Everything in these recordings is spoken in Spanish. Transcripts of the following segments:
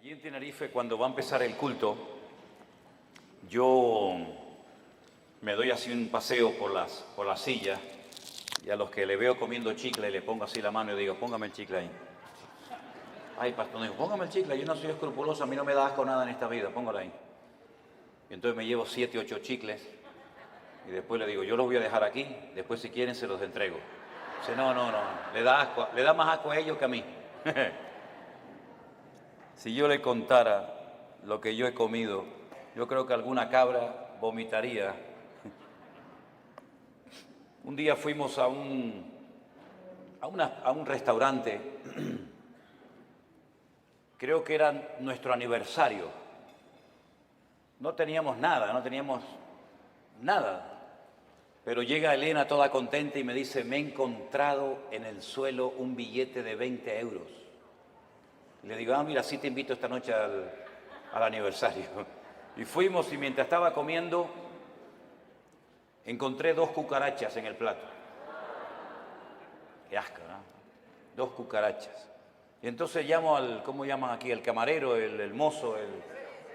Allí en Tenerife, cuando va a empezar el culto, yo me doy así un paseo por las sillas y a los que le veo comiendo chicle le pongo así la mano y digo, póngame el chicle ahí. Ay, pastor, no digo, póngame el chicle, yo no soy escrupuloso, a mí no me da asco nada en esta vida, póngalo ahí. Y entonces me llevo 7, 8 chicles y después le digo, yo los voy a dejar aquí, después si quieren se los entrego. Dice, no, le da asco, le da más asco a ellos que a mí. Si yo le contara lo que yo he comido, yo creo que alguna cabra vomitaría. Un día fuimos a un restaurante, creo que era nuestro aniversario. No teníamos nada, pero llega Elena toda contenta y me dice, me he encontrado en el suelo un billete de 20 euros. Y le digo, mira, sí te invito esta noche al aniversario. Y fuimos y mientras estaba comiendo, encontré 2 cucarachas en el plato. Qué asco, ¿no? 2 cucarachas. Y entonces llamo ¿cómo llaman aquí? El camarero, el mozo,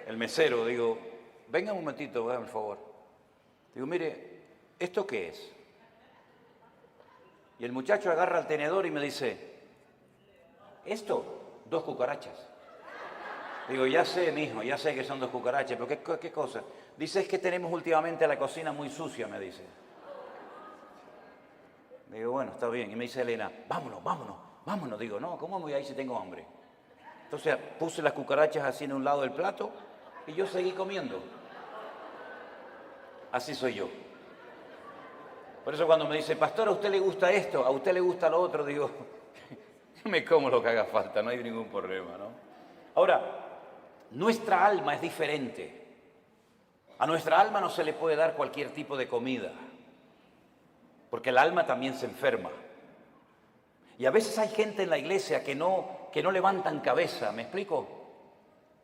el mesero. Digo, venga un momentito, hágame el favor. Digo, mire, ¿esto qué es? Y el muchacho agarra el tenedor y me dice, ¿esto? 2 cucarachas. Digo, ya sé, mijo, ya sé que son 2 cucarachas, pero ¿qué cosa? Dice, es que tenemos últimamente la cocina muy sucia, me dice. Digo, bueno, está bien. Y me dice Elena, vámonos. Digo, no, ¿cómo voy a ir si tengo hambre? Entonces puse las cucarachas así en un lado del plato y yo seguí comiendo. Así soy yo. Por eso cuando me dice, pastor, ¿a usted le gusta esto? ¿A usted le gusta lo otro? Digo, yo me como lo que haga falta, no hay ningún problema, ¿no? Ahora, nuestra alma es diferente. A nuestra alma no se le puede dar cualquier tipo de comida, porque el alma también se enferma. Y a veces hay gente en la iglesia que no levantan cabeza, ¿me explico?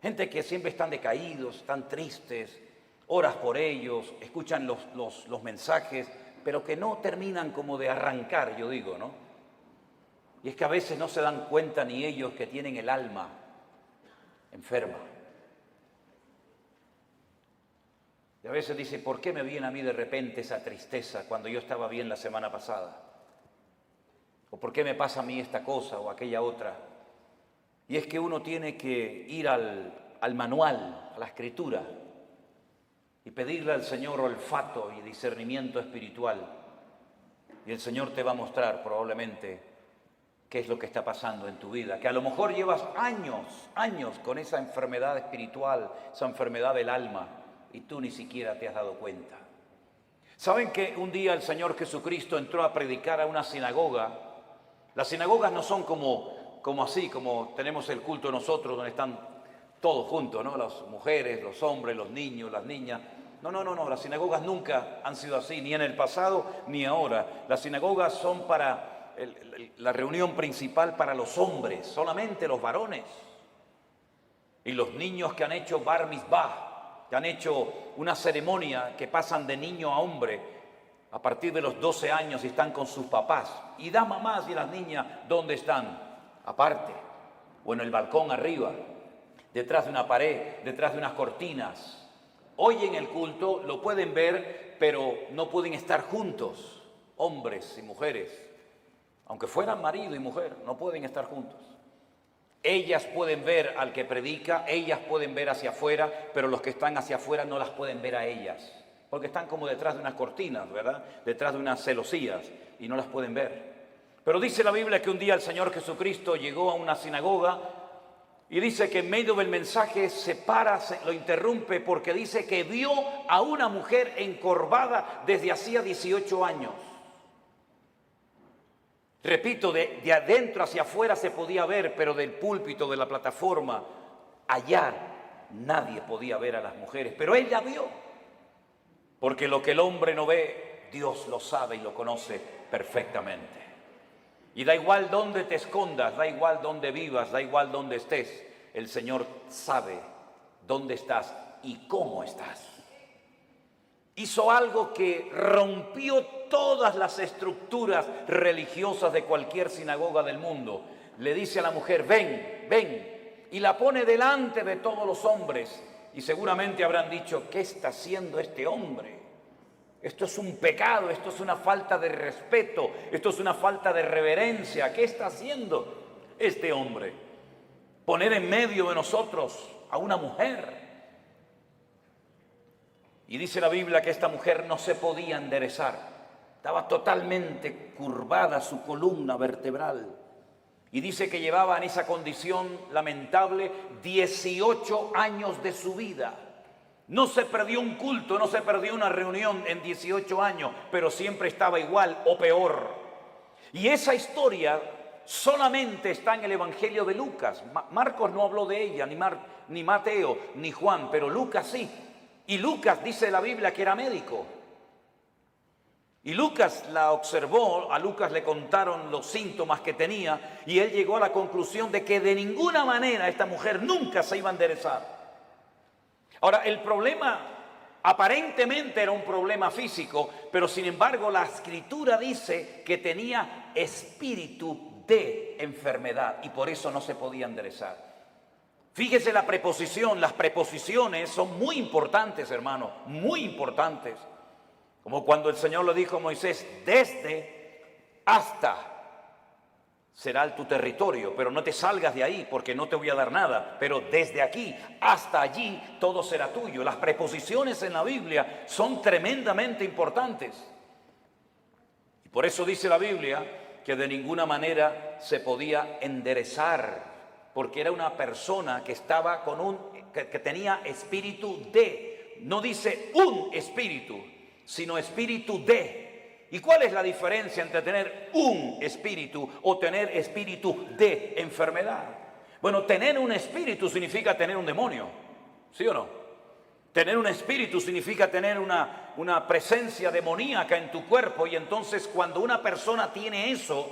Gente que siempre están decaídos, están tristes, oras por ellos, escuchan los mensajes, pero que no terminan como de arrancar, yo digo, ¿no? Y es que a veces no se dan cuenta ni ellos que tienen el alma enferma. Y a veces dice, ¿por qué me viene a mí de repente esa tristeza cuando yo estaba bien la semana pasada? ¿O por qué me pasa a mí esta cosa o aquella otra? Y es que uno tiene que ir al manual, a la escritura, y pedirle al Señor olfato y discernimiento espiritual. Y el Señor te va a mostrar probablemente qué es lo que está pasando en tu vida, que a lo mejor llevas años con esa enfermedad espiritual, esa enfermedad del alma, y tú ni siquiera te has dado cuenta. ¿Saben que un día el Señor Jesucristo entró a predicar a una sinagoga? Las sinagogas no son como tenemos el culto nosotros, donde están todos juntos, ¿no? Las mujeres, los hombres, los niños, las niñas. No, las sinagogas nunca han sido así, ni en el pasado ni ahora. Las sinagogas son para la reunión principal para los hombres, solamente los varones. Y los niños que han hecho bar mitzvah, que han hecho una ceremonia que pasan de niño a hombre a partir de los 12 años y están con sus papás. Y las mamás y las niñas, ¿dónde están? Aparte, o en el balcón arriba, detrás de una pared, detrás de unas cortinas. Hoy en el culto lo pueden ver, pero no pueden estar juntos, hombres y mujeres. Aunque fueran marido y mujer, no pueden estar juntos. Ellas pueden ver al que predica, ellas pueden ver hacia afuera, pero los que están hacia afuera no las pueden ver a ellas, porque están como detrás de unas cortinas, ¿verdad? Detrás de unas celosías y no las pueden ver. Pero dice la Biblia que un día el Señor Jesucristo llegó a una sinagoga y dice que en medio del mensaje se para, lo interrumpe porque dice que vio a una mujer encorvada desde hacía 18 años. Repito, de adentro hacia afuera se podía ver, pero del púlpito, de la plataforma, allá nadie podía ver a las mujeres. Pero ella vio, porque lo que el hombre no ve, Dios lo sabe y lo conoce perfectamente. Y da igual dónde te escondas, da igual dónde vivas, da igual dónde estés, el Señor sabe dónde estás y cómo estás. Hizo algo que rompió todas las estructuras religiosas de cualquier sinagoga del mundo. Le dice a la mujer, ven. y la pone delante de todos los hombres. Y seguramente habrán dicho, ¿qué está haciendo este hombre? Esto es un pecado, esto es una falta de respeto, esto es una falta de reverencia. ¿Qué está haciendo este hombre? Poner en medio de nosotros a una mujer. Y dice la Biblia que esta mujer no se podía enderezar. Estaba totalmente curvada su columna vertebral. Y dice que llevaba en esa condición lamentable 18 años de su vida. No se perdió un culto, no se perdió una reunión en 18 años, pero siempre estaba igual o peor. Y esa historia solamente está en el Evangelio de Lucas. Marcos no habló de ella, ni Mateo, ni Juan, pero Lucas sí. Y Lucas dice la Biblia que era médico. Y Lucas la observó, a Lucas le contaron los síntomas que tenía y él llegó a la conclusión de que de ninguna manera esta mujer nunca se iba a enderezar. Ahora, el problema aparentemente era un problema físico, pero sin embargo la Escritura dice que tenía espíritu de enfermedad y por eso no se podía enderezar. Fíjese la preposición, las preposiciones son muy importantes, hermano, muy importantes. Como cuando el Señor le dijo a Moisés, desde hasta será tu territorio, pero no te salgas de ahí porque no te voy a dar nada, pero desde aquí hasta allí todo será tuyo. Las preposiciones en la Biblia son tremendamente importantes. Y por eso dice la Biblia que de ninguna manera se podía enderezar, porque era una persona que estaba que tenía espíritu de, no dice un espíritu, sino espíritu de. ¿Y cuál es la diferencia entre tener un espíritu o tener espíritu de enfermedad? Bueno, tener un espíritu significa tener un demonio, ¿sí o no? Tener un espíritu significa tener una presencia demoníaca en tu cuerpo, y entonces cuando una persona tiene eso,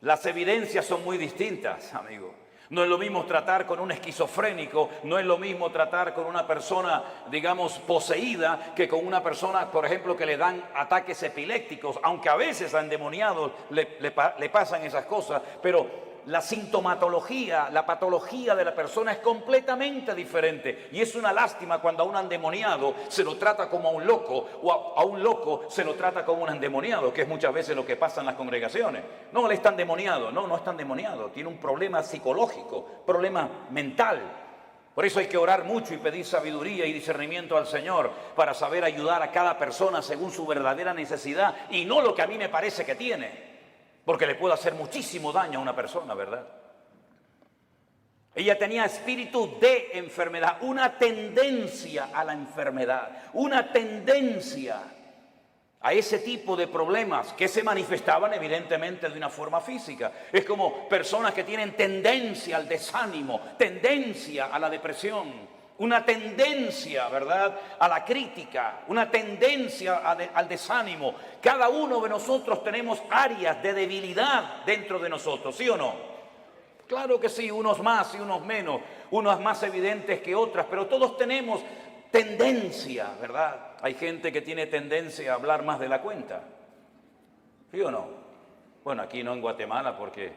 las evidencias son muy distintas, amigo. No es lo mismo tratar con un esquizofrénico, no es lo mismo tratar con una persona, digamos, poseída, que con una persona, por ejemplo, que le dan ataques epilépticos, aunque a veces a endemoniados le pasan esas cosas, pero la sintomatología, la patología de la persona es completamente diferente. Y es una lástima cuando a un endemoniado se lo trata como a un loco, o a un loco se lo trata como un endemoniado, que es muchas veces lo que pasa en las congregaciones. No, él está endemoniado. No está endemoniado. Tiene un problema psicológico, problema mental. Por eso hay que orar mucho y pedir sabiduría y discernimiento al Señor para saber ayudar a cada persona según su verdadera necesidad y no lo que a mí me parece que tiene. Porque le puede hacer muchísimo daño a una persona, ¿verdad? Ella tenía espíritu de enfermedad, una tendencia a la enfermedad, una tendencia a ese tipo de problemas que se manifestaban evidentemente de una forma física. Es como personas que tienen tendencia al desánimo, tendencia a la depresión, una tendencia, ¿verdad?, a la crítica, una tendencia al desánimo. Cada uno de nosotros tenemos áreas de debilidad dentro de nosotros, ¿sí o no? Claro que sí, unos más y unos menos, unos más evidentes que otras, pero todos tenemos tendencia, ¿verdad? Hay gente que tiene tendencia a hablar más de la cuenta, ¿sí o no? Bueno, aquí no en Guatemala porque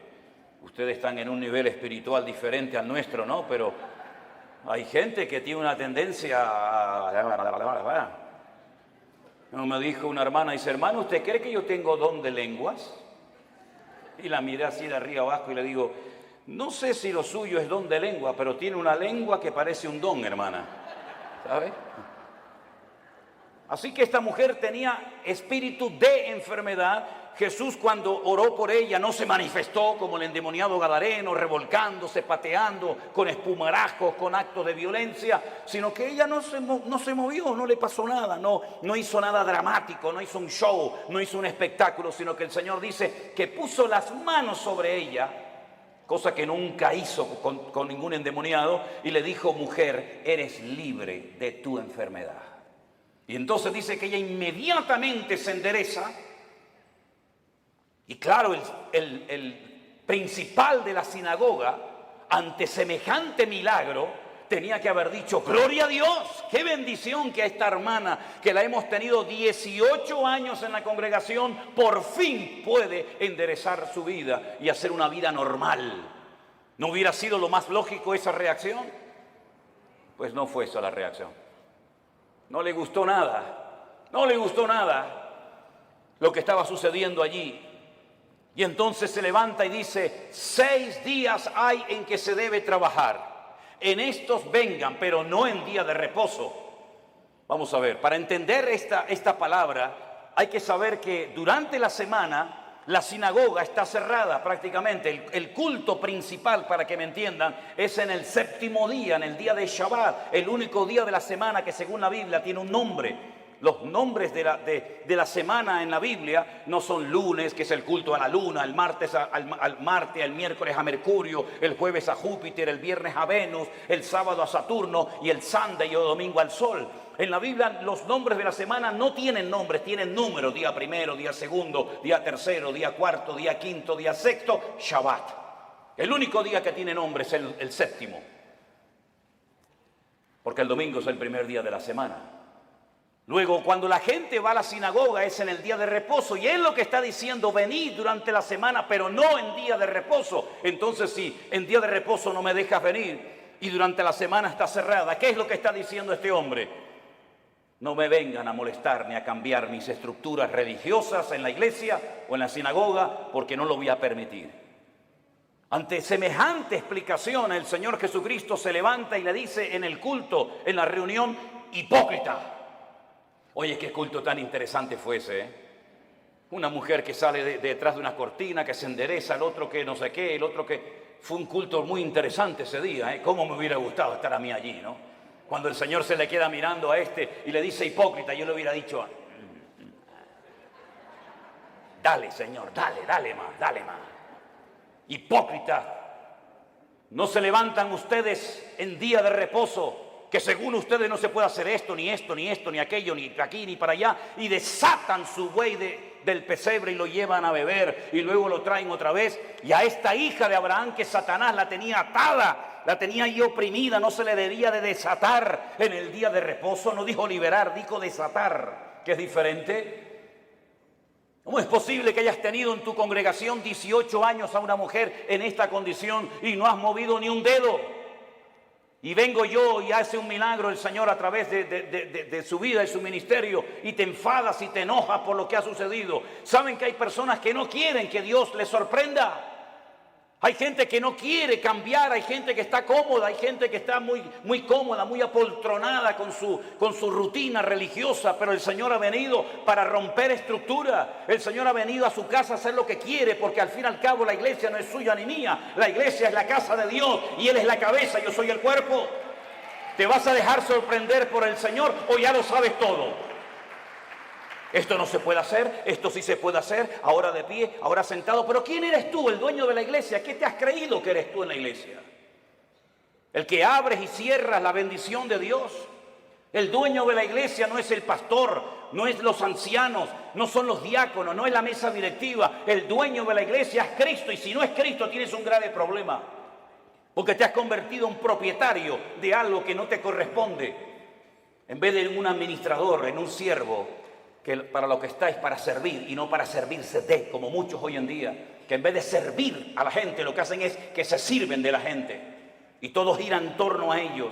ustedes están en un nivel espiritual diferente al nuestro, ¿no? Pero hay gente que tiene una tendencia a... Me dijo una hermana, dice, hermano, ¿usted cree que yo tengo don de lenguas? Y la miré así de arriba abajo y le digo, no sé si lo suyo es don de lengua, pero tiene una lengua que parece un don, hermana. ¿Sabe? Así que esta mujer tenía espíritu de enfermedad. Jesús, cuando oró por ella, no se manifestó como el endemoniado gadareno, revolcándose, pateando, con espumarajos, con actos de violencia, sino que ella no se movió, no le pasó nada, no hizo nada dramático, no hizo un show, no hizo un espectáculo, sino que el Señor dice que puso las manos sobre ella, cosa que nunca hizo con ningún endemoniado, y le dijo, mujer, eres libre de tu enfermedad. Y entonces dice que ella inmediatamente se endereza. Y claro, el principal de la sinagoga, ante semejante milagro, tenía que haber dicho, gloria a Dios, qué bendición que a esta hermana, que la hemos tenido 18 años en la congregación, por fin puede enderezar su vida y hacer una vida normal. ¿No hubiera sido lo más lógico esa reacción? Pues no fue esa la reacción. No le gustó nada, no le gustó nada lo que estaba sucediendo allí. Y entonces se levanta y dice, 6 días hay en que se debe trabajar. En estos vengan, pero no en día de reposo. Vamos a ver, para entender esta palabra, hay que saber que durante la semana la sinagoga está cerrada prácticamente. El culto principal, para que me entiendan, es en el 7º día, en el día de Shabbat, el único día de la semana que según la Biblia tiene un nombre. Los nombres de la semana en la Biblia no son lunes, que es el culto a la luna, el martes al Marte, el miércoles a Mercurio, el jueves a Júpiter, el viernes a Venus, el sábado a Saturno y el Sunday o domingo al Sol. En la Biblia los nombres de la semana no tienen nombres, tienen números: día primero, día segundo, día tercero, día cuarto, día quinto, día sexto, Shabbat. El único día que tiene nombre es el 7º, porque el domingo es el primer día de la semana. Luego, cuando la gente va a la sinagoga es en el día de reposo, y él lo que está diciendo, venid durante la semana, pero no en día de reposo. Entonces, si en día de reposo no me dejas venir y durante la semana está cerrada, ¿qué es lo que está diciendo este hombre? No me vengan a molestar ni a cambiar mis estructuras religiosas en la iglesia o en la sinagoga, porque no lo voy a permitir. Ante semejante explicación, el Señor Jesucristo se levanta y le dice en el culto, en la reunión, hipócrita. Oye, qué culto tan interesante fue ese, ¿eh? Una mujer que sale detrás de una cortina, que se endereza, el otro que no sé qué, el otro que... Fue un culto muy interesante ese día, ¿eh? Cómo me hubiera gustado estar a mí allí, ¿no? Cuando el Señor se le queda mirando a este y le dice hipócrita, yo le hubiera dicho, dale, Señor, dale más. Hipócrita, ¿no se levantan ustedes en día de reposo, que según ustedes no se puede hacer esto, ni aquello, ni aquí, ni para allá, y desatan su buey del pesebre y lo llevan a beber y luego lo traen otra vez? Y a esta hija de Abraham, que Satanás la tenía atada, la tenía ahí oprimida, no se le debía de desatar en el día de reposo. No dijo liberar, dijo desatar, que es diferente. ¿Cómo es posible que hayas tenido en tu congregación 18 años a una mujer en esta condición y no has movido ni un dedo? Y vengo yo y hace un milagro el Señor a través de su vida y su ministerio, y te enfadas y te enojas por lo que ha sucedido. ¿Saben que hay personas que no quieren que Dios les sorprenda? Hay gente que no quiere cambiar, hay gente que está cómoda, hay gente que está muy cómoda, muy apoltronada con su rutina religiosa, pero el Señor ha venido para romper estructura. El Señor ha venido a su casa a hacer lo que quiere, porque al fin y al cabo la iglesia no es suya ni mía. La iglesia es la casa de Dios y Él es la cabeza, yo soy el cuerpo. ¿Te vas a dejar sorprender por el Señor o ya lo sabes todo? Esto no se puede hacer, esto sí se puede hacer, ahora de pie, ahora sentado. Pero ¿quién eres tú, el dueño de la iglesia? ¿Qué te has creído que eres tú en la iglesia? El que abres y cierras la bendición de Dios. El dueño de la iglesia no es el pastor, no es los ancianos, no son los diáconos, no es la mesa directiva. El dueño de la iglesia es Cristo, y si no es Cristo tienes un grave problema, porque te has convertido en propietario de algo que no te corresponde. En vez de un administrador, en un siervo, que para lo que está es para servir y no para servirse de, como muchos hoy en día, que en vez de servir a la gente lo que hacen es que se sirven de la gente y todo gira en torno a ellos,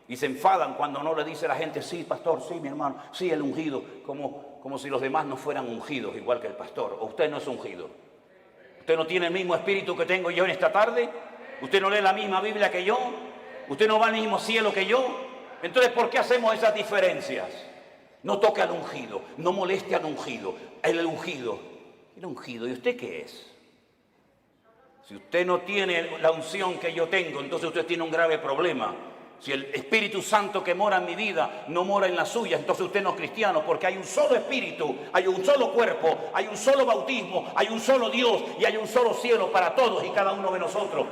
y se enfadan cuando no le dice a la gente, sí, pastor, sí, mi hermano, sí, el ungido, como si los demás no fueran ungidos igual que el pastor. ¿O usted no es ungido? ¿Usted no tiene el mismo espíritu que tengo yo en esta tarde? ¿Usted no lee la misma Biblia que yo? ¿Usted no va al mismo cielo que yo? Entonces, ¿por qué hacemos esas diferencias? No toque al ungido, no moleste al ungido. El ungido, ¿y usted qué es? Si usted no tiene la unción que yo tengo, entonces usted tiene un grave problema. Si el Espíritu Santo que mora en mi vida no mora en la suya, entonces usted no es cristiano, porque hay un solo Espíritu, hay un solo cuerpo, hay un solo bautismo, hay un solo Dios y hay un solo cielo para todos y cada uno de nosotros.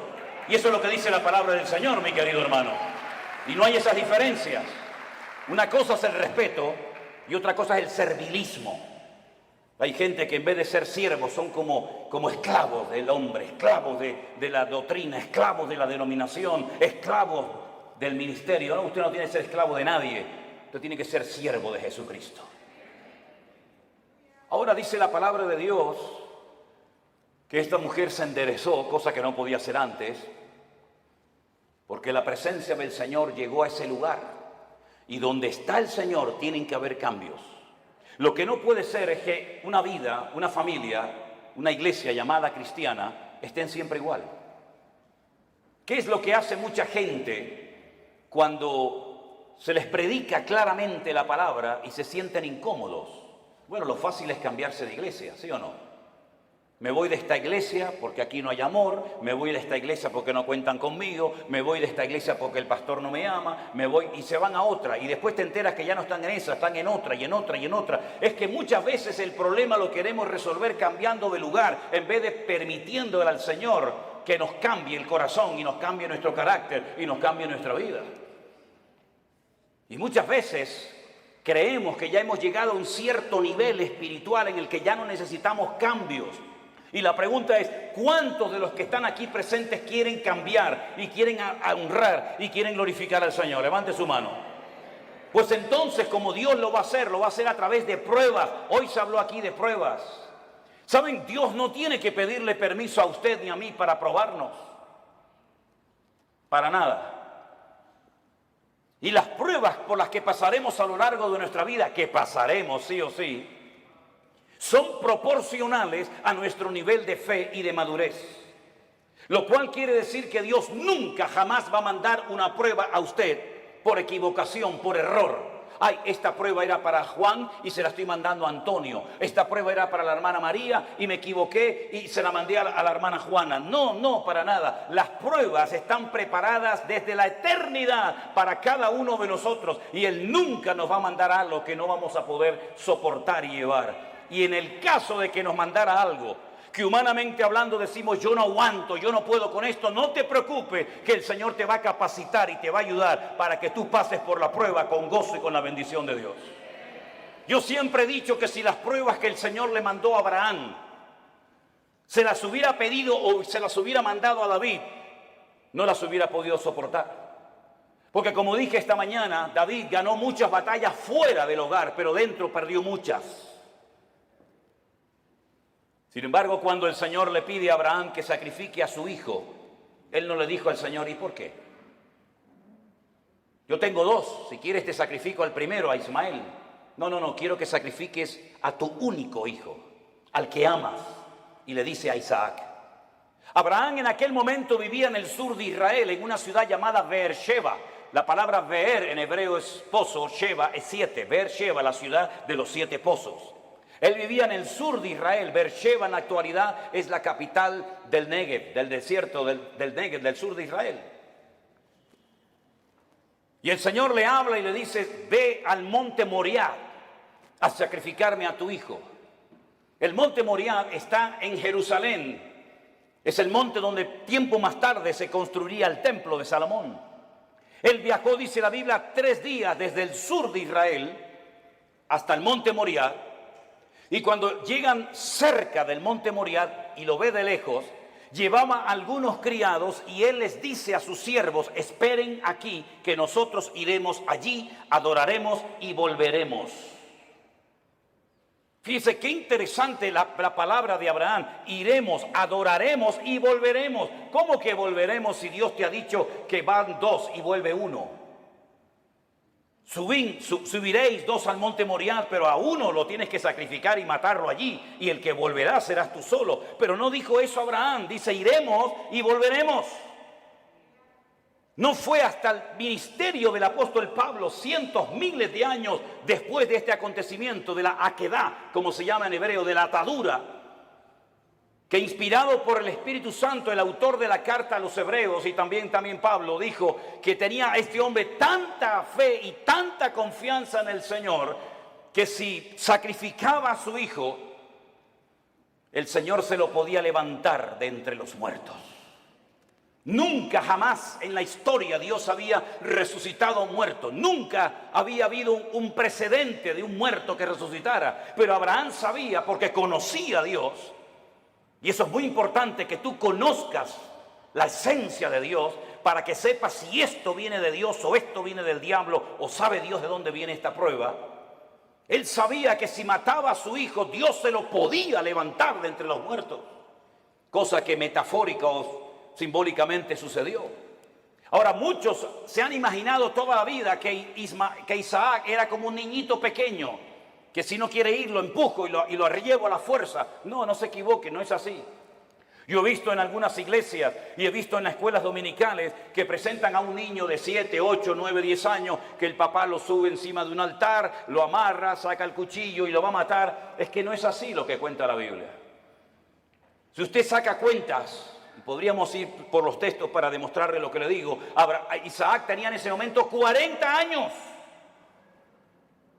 Y eso es lo que dice la palabra del Señor, mi querido hermano. Y no hay esas diferencias. Una cosa es el respeto y otra cosa es el servilismo. Hay gente que en vez de ser siervos son como esclavos del hombre, esclavos de la doctrina, esclavos de la denominación, esclavos del ministerio. No, usted no tiene que ser esclavo de nadie, usted tiene que ser siervo de Jesucristo. Ahora dice la palabra de Dios que esta mujer se enderezó, cosa que no podía hacer antes, Porque la presencia del Señor llegó a ese lugar. Y donde está el Señor tienen que haber cambios. Lo que no puede ser es que una vida, una familia, una iglesia llamada cristiana estén siempre igual. ¿Qué es lo que hace mucha gente cuando se les predica claramente la palabra y se sienten incómodos? Bueno, lo fácil es cambiarse de iglesia, ¿sí o no? Me voy de esta iglesia porque aquí no hay amor, me voy de esta iglesia porque no cuentan conmigo, me voy de esta iglesia porque el pastor no me ama, me voy y se van a otra y después te enteras que ya no están en esa, están en otra y en otra y en otra. Es que muchas veces el problema lo queremos resolver cambiando de lugar en vez de permitiéndole al Señor que nos cambie el corazón y nos cambie nuestro carácter y nos cambie nuestra vida. Y muchas veces creemos que ya hemos llegado a un cierto nivel espiritual en el que ya no necesitamos cambios. Y la pregunta es, ¿cuántos de los que están aquí presentes quieren cambiar y quieren honrar y quieren glorificar al Señor? Levante su mano. Pues entonces, como Dios lo va a hacer a través de pruebas. Hoy se habló aquí de pruebas. ¿Saben? Dios no tiene que pedirle permiso a usted ni a mí para probarnos. Para nada. Y las pruebas por las que pasaremos a lo largo de nuestra vida, que pasaremos sí o sí, son proporcionales a nuestro nivel de fe y de madurez. Lo cual quiere decir que Dios nunca jamás va a mandar una prueba a usted por equivocación, por error. Ay, esta prueba era para Juan y se la estoy mandando a Antonio. Esta prueba era para la hermana María y me equivoqué y se la mandé a la hermana Juana. No, para nada. Las pruebas están preparadas desde la eternidad para cada uno de nosotros. Y Él nunca nos va a mandar algo que no vamos a poder soportar y llevar. Y en el caso de que nos mandara algo que humanamente hablando decimos yo no aguanto, yo no puedo con esto, no te preocupes que el Señor te va a capacitar y te va a ayudar para que tú pases por la prueba con gozo y con la bendición de Dios. Yo siempre he dicho que si las pruebas que el Señor le mandó a Abraham se las hubiera pedido o se las hubiera mandado a David, no las hubiera podido soportar. Porque como dije esta mañana, David ganó muchas batallas fuera del hogar, pero dentro perdió muchas. Sin embargo, cuando el Señor le pide a Abraham que sacrifique a su hijo, él no le dijo al Señor, ¿y por qué? Yo tengo dos, si quieres te sacrifico al primero, a Ismael. No, quiero que sacrifiques a tu único hijo, al que amas. Y le dice a Isaac. Abraham en aquel momento vivía en el sur de Israel, en una ciudad llamada Beersheba. La palabra Beer en hebreo es pozo, Sheba es 7. Beersheba, la ciudad de los 7 pozos. Él vivía en el sur de Israel. Beersheba en la actualidad es la capital del Negev, del desierto del Negev, del sur de Israel. Y el Señor le habla y le dice, ve al monte Moriah a sacrificarme a tu hijo. El monte Moriah está en Jerusalén. Es el monte donde tiempo más tarde se construiría el templo de Salomón. Él viajó, dice la Biblia, 3 días desde el sur de Israel hasta el monte Moriah. Y cuando llegan cerca del monte Moriah y lo ve de lejos, llevaba a algunos criados y él les dice a sus siervos, esperen aquí que nosotros iremos allí, adoraremos y volveremos. Fíjense qué interesante la palabra de Abraham, iremos, adoraremos y volveremos. ¿Cómo que volveremos si Dios te ha dicho que van 2 y vuelve 1? Subiréis 2 al monte Moriah, pero a uno lo tienes que sacrificar y matarlo allí, y el que volverá serás tú solo. Pero no dijo eso Abraham, dice iremos y volveremos. No fue hasta el ministerio del apóstol Pablo, cientos, miles de años después de este acontecimiento, de la aquedá, como se llama en hebreo, de la atadura, que inspirado por el Espíritu Santo, el autor de la carta a los hebreos y también Pablo dijo que tenía este hombre tanta fe y tanta confianza en el Señor que si sacrificaba a su hijo, el Señor se lo podía levantar de entre los muertos. Nunca jamás en la historia Dios había resucitado a un muerto. Nunca había habido un precedente de un muerto que resucitara. Pero Abraham sabía, porque conocía a Dios. Y eso es muy importante, que tú conozcas la esencia de Dios para que sepas si esto viene de Dios o esto viene del diablo o sabe Dios de dónde viene esta prueba. Él sabía que si mataba a su hijo, Dios se lo podía levantar de entre los muertos. Cosa que metafórica o simbólicamente sucedió. Ahora, muchos se han imaginado toda la vida que Isaac era como un niñito pequeño, que si no quiere ir lo empujo y lo llevo a la fuerza. No, no se equivoque, no es así. Yo he visto en algunas iglesias y he visto en las escuelas dominicales que presentan a un niño de 7, 8, 9, 10 años, que el papá lo sube encima de un altar, lo amarra, saca el cuchillo y lo va a matar. Es que no es así lo que cuenta la Biblia. Si usted saca cuentas, y podríamos ir por los textos para demostrarle lo que le digo, Isaac tenía en ese momento 40 años.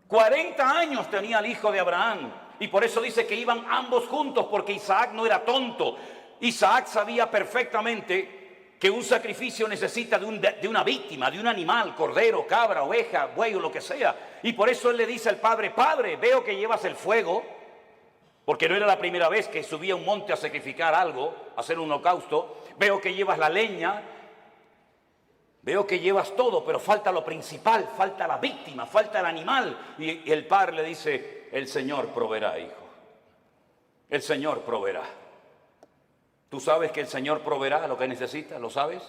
40 años tenía el hijo de Abraham. Y por eso dice que iban ambos juntos, porque Isaac no era tonto. Isaac sabía perfectamente que un sacrificio necesita de una víctima, de un animal, cordero, cabra, oveja, buey o lo que sea. Y por eso él le dice al padre: Padre, veo que llevas el fuego, porque no era la primera vez que subía a un monte a sacrificar algo, a hacer un holocausto. Veo que llevas la leña, veo que llevas todo, pero falta lo principal, falta la víctima, falta el animal. Y el padre le dice: el Señor proveerá, hijo. El Señor proveerá. ¿Tú sabes que el Señor proveerá lo que necesitas? ¿Lo sabes?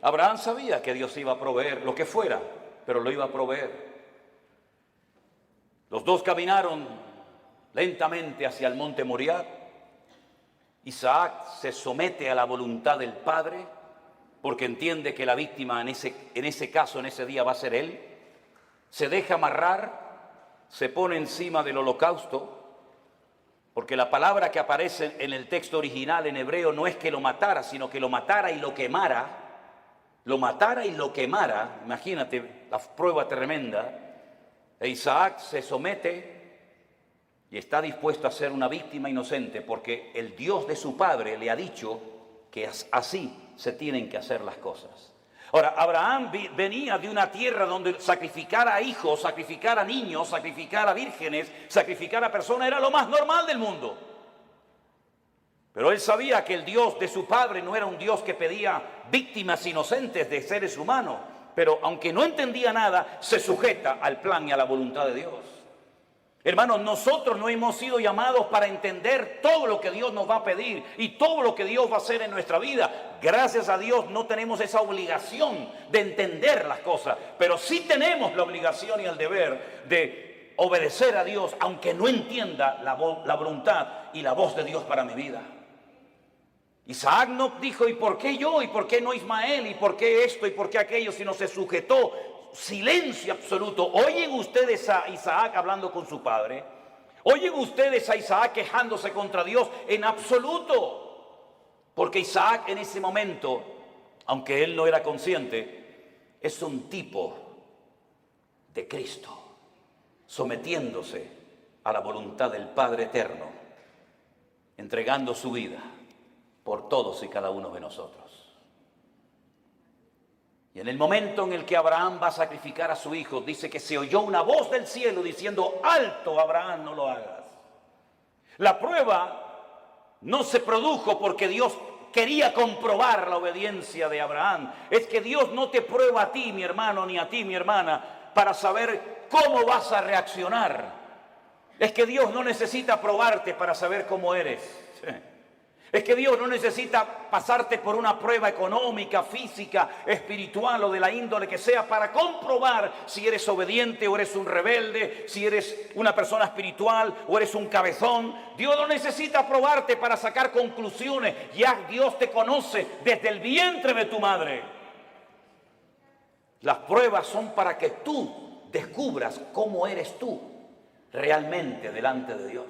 Abraham sabía que Dios iba a proveer lo que fuera, pero lo iba a proveer. Los dos caminaron lentamente hacia el monte Moriah. Isaac se somete a la voluntad del Padre, porque entiende que la víctima en ese caso, en ese día, va a ser él. Se deja amarrar, se pone encima del holocausto, porque la palabra que aparece en el texto original en hebreo no es que lo matara, sino que lo matara y lo quemara. Lo matara y lo quemara. Imagínate la prueba tremenda. E Isaac se somete y está dispuesto a ser una víctima inocente, porque el Dios de su padre le ha dicho que así se tienen que hacer las cosas. Ahora, Abraham venía de una tierra donde sacrificar a hijos, sacrificar a niños, sacrificar a vírgenes, sacrificar a personas era lo más normal del mundo. Pero él sabía que el Dios de su padre no era un Dios que pedía víctimas inocentes de seres humanos. Pero aunque no entendía nada, se sujeta al plan y a la voluntad de Dios. Hermanos, nosotros no hemos sido llamados para entender todo lo que Dios nos va a pedir y todo lo que Dios va a hacer en nuestra vida. Gracias a Dios no tenemos esa obligación de entender las cosas, pero sí tenemos la obligación y el deber de obedecer a Dios, aunque no entienda la voluntad y la voz de Dios para mi vida. Isaac no dijo: ¿y por qué yo? ¿Y por qué no Ismael? ¿Y por qué esto? ¿Y por qué aquello? Sino se sujetó. Silencio absoluto. ¿Oyen ustedes a Isaac hablando con su padre? ¿Oyen ustedes a Isaac quejándose contra Dios? En absoluto. Porque Isaac en ese momento, aunque él no era consciente, es un tipo de Cristo, sometiéndose a la voluntad del Padre eterno, entregando su vida por todos y cada uno de nosotros. Y en el momento en el que Abraham va a sacrificar a su hijo, dice que se oyó una voz del cielo diciendo: alto, Abraham, no lo hagas. La prueba no se produjo porque Dios quería comprobar la obediencia de Abraham. Es que Dios no te prueba a ti, mi hermano, ni a ti, mi hermana, para saber cómo vas a reaccionar. Es que Dios no necesita probarte para saber cómo eres. Es que Dios no necesita pasarte por una prueba económica, física, espiritual o de la índole que sea para comprobar si eres obediente o eres un rebelde, si eres una persona espiritual o eres un cabezón. Dios no necesita probarte para sacar conclusiones. Ya Dios te conoce desde el vientre de tu madre. Las pruebas son para que tú descubras cómo eres tú realmente delante de Dios.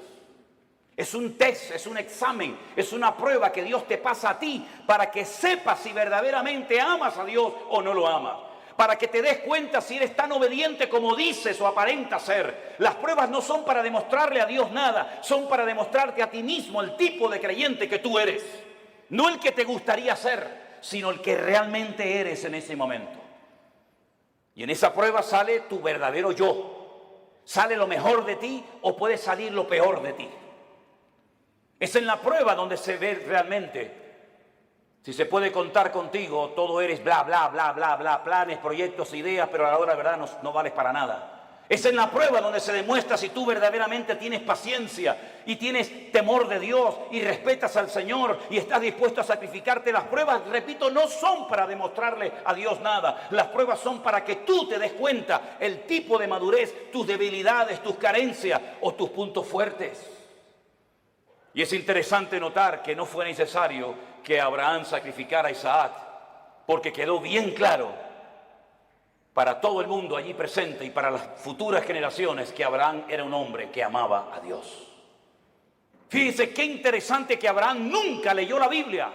Es un test, es un examen, es una prueba que Dios te pasa a ti para que sepas si verdaderamente amas a Dios o no lo amas. Para que te des cuenta si eres tan obediente como dices o aparentas ser. Las pruebas no son para demostrarle a Dios nada, son para demostrarte a ti mismo el tipo de creyente que tú eres. No el que te gustaría ser, sino el que realmente eres en ese momento. Y en esa prueba sale tu verdadero yo. Sale lo mejor de ti o puede salir lo peor de ti. Es en la prueba donde se ve realmente si se puede contar contigo. Todo eres bla, bla, bla, bla, bla, planes, proyectos, ideas, pero a la hora de verdad no vales para nada. Es en la prueba donde se demuestra si tú verdaderamente tienes paciencia y tienes temor de Dios y respetas al Señor y estás dispuesto a sacrificarte. Las pruebas, repito, no son para demostrarle a Dios nada. Las pruebas son para que tú te des cuenta el tipo de madurez, tus debilidades, tus carencias o tus puntos fuertes. Y es interesante notar que no fue necesario que Abraham sacrificara a Isaac, porque quedó bien claro para todo el mundo allí presente y para las futuras generaciones que Abraham era un hombre que amaba a Dios. Fíjense qué interesante que Abraham nunca leyó la Biblia.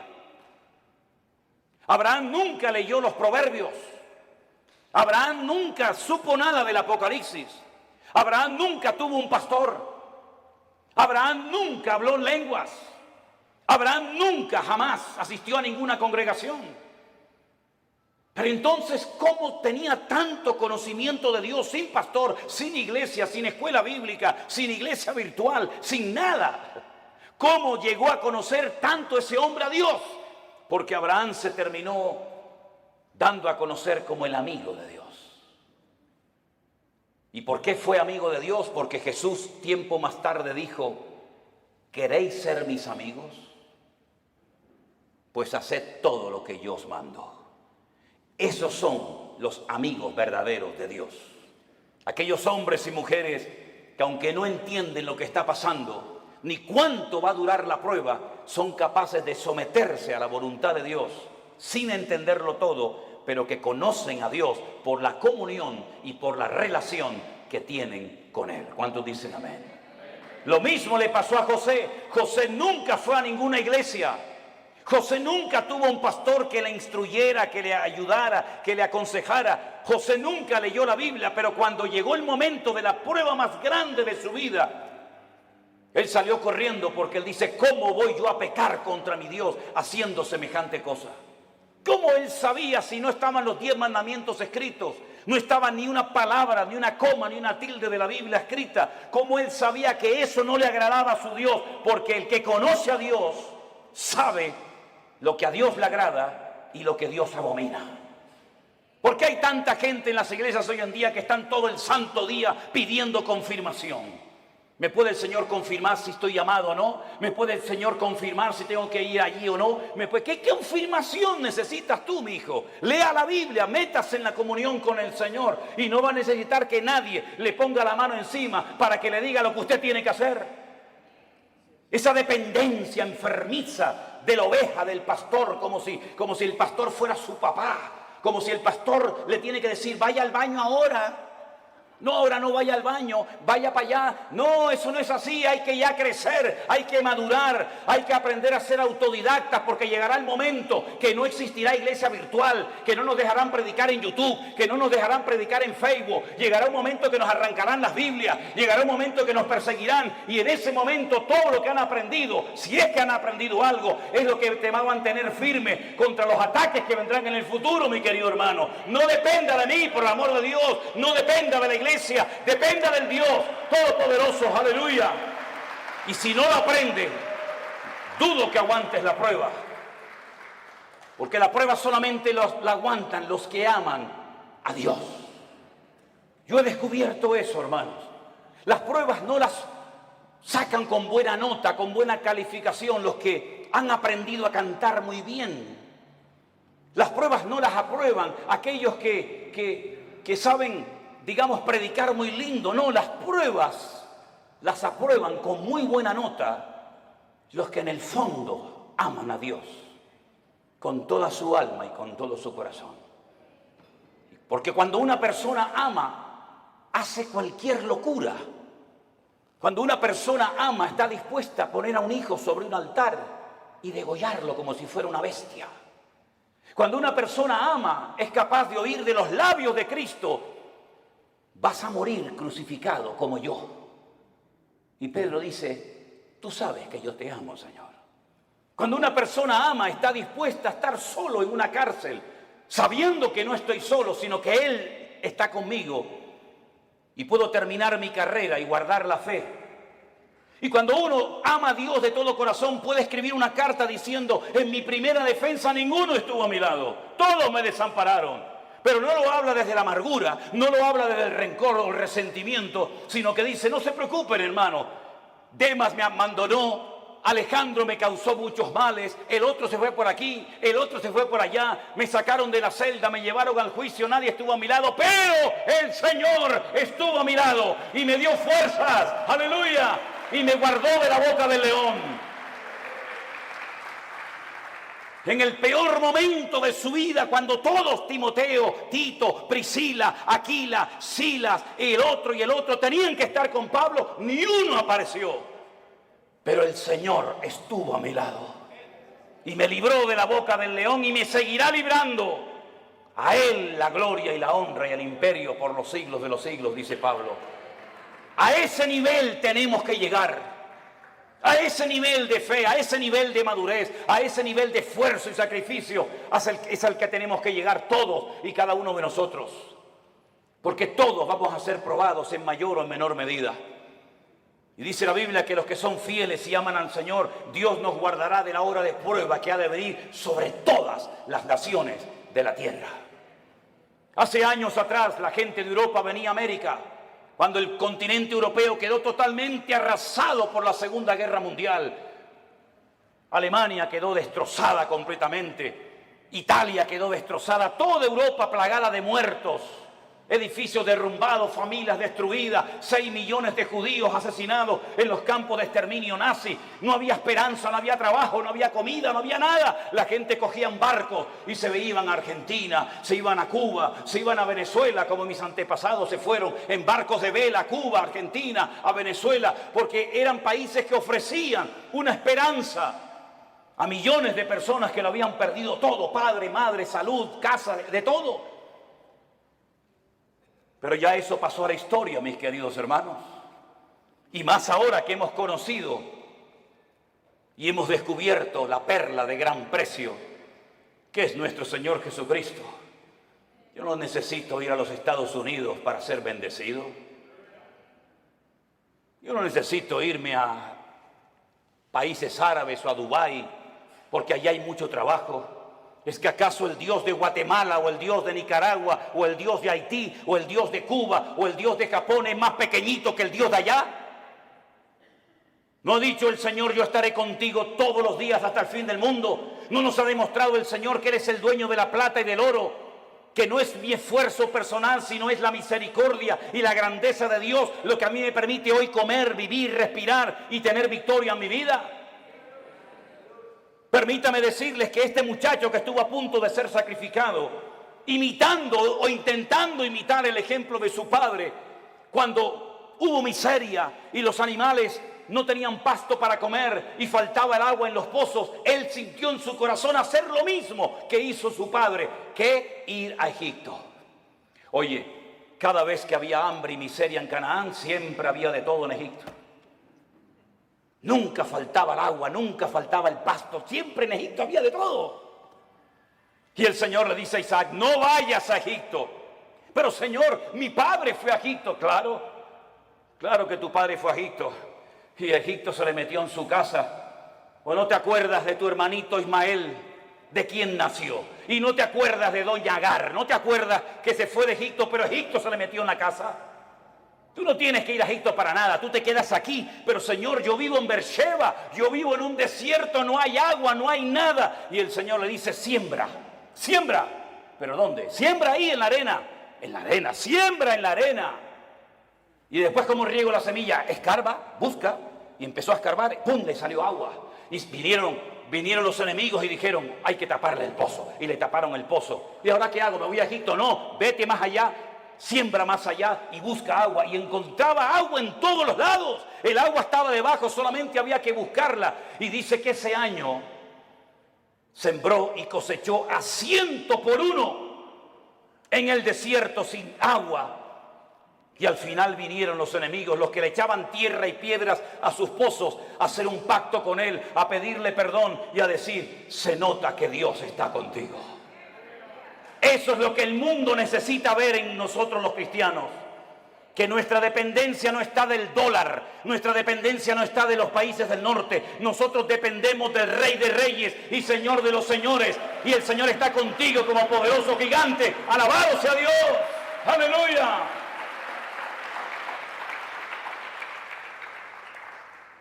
Abraham nunca leyó los Proverbios. Abraham nunca supo nada del Apocalipsis. Abraham nunca tuvo un pastor. Abraham nunca habló en lenguas. Abraham nunca, jamás asistió a ninguna congregación. Pero entonces, ¿cómo tenía tanto conocimiento de Dios sin pastor, sin iglesia, sin escuela bíblica, sin iglesia virtual, sin nada? ¿Cómo llegó a conocer tanto ese hombre a Dios? Porque Abraham se terminó dando a conocer como el amigo de Dios. ¿Y por qué fue amigo de Dios? Porque Jesús tiempo más tarde dijo: ¿queréis ser mis amigos? Pues haced todo lo que yo os mando. Esos son los amigos verdaderos de Dios. Aquellos hombres y mujeres que, aunque no entienden lo que está pasando, ni cuánto va a durar la prueba, son capaces de someterse a la voluntad de Dios, sin entenderlo todo, pero que conocen a Dios por la comunión y por la relación que tienen con Él. ¿Cuántos dicen amén? Lo mismo le pasó a José. José nunca fue a ninguna iglesia. José nunca tuvo un pastor que le instruyera, que le ayudara, que le aconsejara. José nunca leyó la Biblia, pero cuando llegó el momento de la prueba más grande de su vida, él salió corriendo porque él dice: ¿cómo voy yo a pecar contra mi Dios haciendo semejante cosa? ¿Cómo él sabía si no estaban los 10 mandamientos escritos? No estaba ni una palabra, ni una coma, ni una tilde de la Biblia escrita. ¿Cómo él sabía que eso no le agradaba a su Dios? Porque el que conoce a Dios sabe lo que a Dios le agrada y lo que Dios abomina. ¿Por qué hay tanta gente en las iglesias hoy en día que están todo el santo día pidiendo confirmación? ¿Me puede el Señor confirmar si estoy llamado o no? ¿Me puede el Señor confirmar si tengo que ir allí o no? ¿Qué confirmación necesitas tú, mi hijo? Lea la Biblia, métase en la comunión con el Señor y no va a necesitar que nadie le ponga la mano encima para que le diga lo que usted tiene que hacer. Esa dependencia enfermiza de la oveja, del pastor, como si el pastor fuera su papá, como si el pastor le tiene que decir: vaya al baño ahora. No, ahora no vaya al baño, vaya para allá. No, eso no es así. Hay que ya crecer, hay que madurar, hay que aprender a ser autodidactas, porque llegará el momento que no existirá iglesia virtual, que no nos dejarán predicar en YouTube, que no nos dejarán predicar en Facebook. Llegará un momento que nos arrancarán las Biblias, llegará un momento que nos perseguirán, y en ese momento todo lo que han aprendido, si es que han aprendido algo, es lo que te va a mantener firme contra los ataques que vendrán en el futuro, mi querido hermano. No dependa de mí, por el amor de Dios, no dependa de la iglesia. Dependa del Dios Todopoderoso, aleluya. Y si no lo aprende, dudo que aguantes la prueba, porque la prueba solamente la aguantan los que aman a Dios. Yo he descubierto eso, hermanos. Las pruebas no las sacan con buena nota, con buena calificación los que han aprendido a cantar muy bien. Las pruebas no las aprueban aquellos que saben, digamos, predicar muy lindo. No, las pruebas las aprueban con muy buena nota los que en el fondo aman a Dios con toda su alma y con todo su corazón. Porque cuando una persona ama, hace cualquier locura. Cuando una persona ama, está dispuesta a poner a un hijo sobre un altar y degollarlo como si fuera una bestia. Cuando una persona ama, es capaz de oír de los labios de Cristo: vas a morir crucificado como yo. Y Pedro dice: tú sabes que yo te amo, Señor. Cuando una persona ama, está dispuesta a estar solo en una cárcel, sabiendo que no estoy solo, sino que Él está conmigo y puedo terminar mi carrera y guardar la fe. Y cuando uno ama a Dios de todo corazón, puede escribir una carta diciendo: en mi primera defensa ninguno estuvo a mi lado, todos me desampararon. pero no lo habla desde la amargura, no lo habla desde el rencor o el resentimiento, sino que dice, no se preocupen, hermano, Demas me abandonó, Alejandro me causó muchos males, el otro se fue por aquí, el otro se fue por allá, me sacaron de la celda, me llevaron al juicio, nadie estuvo a mi lado, pero el Señor estuvo a mi lado y me dio fuerzas, aleluya, y me guardó de la boca del león. En el peor momento de su vida, cuando todos, Timoteo, Tito, Priscila, Aquila, Silas, el otro tenían que estar con Pablo, ni uno apareció. Pero el Señor estuvo a mi lado y me libró de la boca del león y me seguirá librando. A Él la gloria y la honra y el imperio por los siglos de los siglos, dice Pablo. A ese nivel tenemos que llegar. A ese nivel de fe, a ese nivel de madurez, a ese nivel de esfuerzo y sacrificio es al que tenemos que llegar todos y cada uno de nosotros. Porque todos vamos a ser probados en mayor o en menor medida. Y dice la Biblia que los que son fieles y aman al Señor, Dios nos guardará de la hora de prueba que ha de venir sobre todas las naciones de la tierra. Hace años atrás la gente de Europa venía a América, cuando el continente europeo quedó totalmente arrasado por la Segunda Guerra Mundial. Alemania quedó destrozada completamente, Italia quedó destrozada, toda Europa plagada de muertos, edificios derrumbados, familias destruidas, 6 millones de judíos asesinados en los campos de exterminio nazi. No había esperanza, no había trabajo, no había comida, no había nada. La gente cogía barcos y se iban a Argentina, se iban a Cuba, se iban a Venezuela, como mis antepasados se fueron en barcos de vela a Cuba, Argentina, a Venezuela, porque eran países que ofrecían una esperanza a millones de personas que lo habían perdido todo, padre, madre, salud, casa, de todo. Pero ya eso pasó a la historia, mis queridos hermanos. Y más ahora que hemos conocido y hemos descubierto la perla de gran precio, que es nuestro Señor Jesucristo. Yo no necesito ir a los Estados Unidos para ser bendecido. Yo no necesito irme a países árabes o a Dubái, porque allá hay mucho trabajo. ¿Es que acaso el Dios de Guatemala o el Dios de Nicaragua o el Dios de Haití o el Dios de Cuba o el Dios de Japón es más pequeñito que el Dios de allá? ¿No ha dicho el Señor, yo estaré contigo todos los días hasta el fin del mundo? ¿No nos ha demostrado el Señor que Él es el dueño de la plata y del oro? Que no es mi esfuerzo personal, sino es la misericordia y la grandeza de Dios lo que a mí me permite hoy comer, vivir, respirar y tener victoria en mi vida. Permítame decirles que este muchacho que estuvo a punto de ser sacrificado, imitando o intentando imitar el ejemplo de su padre, cuando hubo miseria y los animales no tenían pasto para comer y faltaba el agua en los pozos, él sintió en su corazón hacer lo mismo que hizo su padre, que ir a Egipto. Oye, cada vez que había hambre y miseria en Canaán, siempre había de todo en Egipto. Nunca faltaba el agua, nunca faltaba el pasto, siempre en Egipto había de todo. Y el Señor le dice a Isaac, no vayas a Egipto. Pero Señor, mi padre fue a Egipto. Claro que tu padre fue a Egipto. Y Egipto se le metió en su casa. ¿O no te acuerdas de tu hermanito Ismael, de quién nació? Y no te acuerdas de doña Agar, no te acuerdas que se fue de Egipto, pero Egipto se le metió en la casa. Tú no tienes que ir a Egipto para nada, tú te quedas aquí. Pero Señor, yo vivo en Beersheba, yo vivo en un desierto, no hay agua, no hay nada. Y el Señor le dice, siembra. ¿Pero dónde? Siembra ahí en la arena, siembra en la arena. Y después, ¿cómo riego la semilla? Escarba, busca, y empezó a escarbar, ¡pum!, le salió agua. Y vinieron los enemigos y dijeron, hay que taparle el pozo. Y le taparon el pozo. ¿Y ahora qué hago? ¿Me voy a Egipto? No, vete más allá. Siembra más allá y busca agua. Y encontraba agua en todos los lados. El agua estaba debajo, solamente había que buscarla. Y dice que ese año sembró y cosechó a 100 por 1 en el desierto sin agua. Y al final vinieron los enemigos, los que le echaban tierra y piedras a sus pozos, a hacer un pacto con él, a pedirle perdón y a decir, se nota que Dios está contigo. Eso es lo que el mundo necesita ver en nosotros los cristianos. que nuestra dependencia no está del dólar, nuestra dependencia no está de los países del norte. Nosotros dependemos del Rey de Reyes y Señor de los señores. Y el Señor está contigo como poderoso gigante. ¡Alabado sea Dios! ¡Aleluya!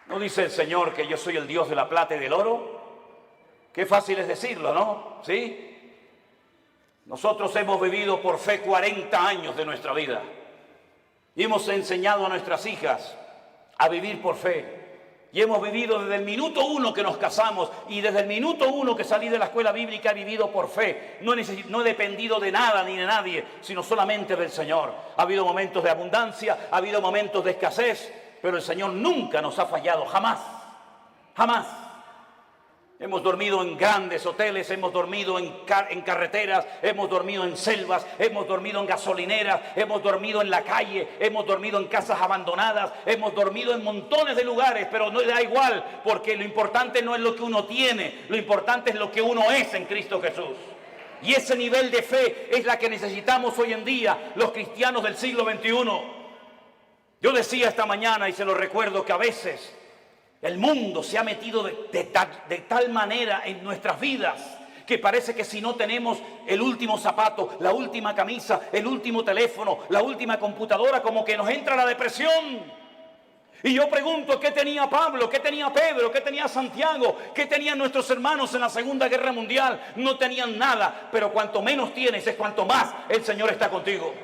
¿No dice el Señor que yo soy el Dios de la plata y del oro? Qué fácil es decirlo, ¿no? ¿Sí? Nosotros hemos vivido por fe 40 años de nuestra vida. Y hemos enseñado a nuestras hijas a vivir por fe. Y hemos vivido desde el minuto 1 que nos casamos y desde el minuto 1 que salí de la escuela bíblica he vivido por fe. No he dependido de nada ni de nadie, sino solamente del Señor. Ha habido momentos de abundancia, ha habido momentos de escasez, pero el Señor nunca nos ha fallado, jamás, jamás. Hemos dormido en grandes hoteles, hemos dormido en carreteras, hemos dormido en selvas, hemos dormido en gasolineras, hemos dormido en la calle, hemos dormido en casas abandonadas, hemos dormido en montones de lugares, pero no da igual, porque lo importante no es lo que uno tiene, lo importante es lo que uno es en Cristo Jesús. Y ese nivel de fe es la que necesitamos hoy en día los cristianos del siglo XXI. Yo decía esta mañana y se lo recuerdo que a veces el mundo se ha metido de tal manera en nuestras vidas que parece que si no tenemos el último zapato, la última camisa, el último teléfono, la última computadora, como que nos entra la depresión. Y yo pregunto, ¿qué tenía Pablo? ¿Qué tenía Pedro? ¿Qué tenía Santiago? ¿Qué tenían nuestros hermanos en la Segunda Guerra Mundial? No tenían nada, pero cuanto menos tienes es cuanto más el Señor está contigo.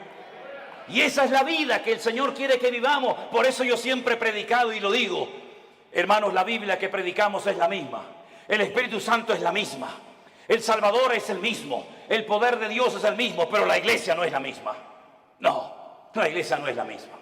Y esa es la vida que el Señor quiere que vivamos. Por eso yo siempre he predicado y lo digo. Hermanos, la Biblia que predicamos es la misma. El Espíritu Santo es la misma. El Salvador es el mismo. El poder de Dios es el mismo, pero la iglesia no es la misma. No, la iglesia no es la misma.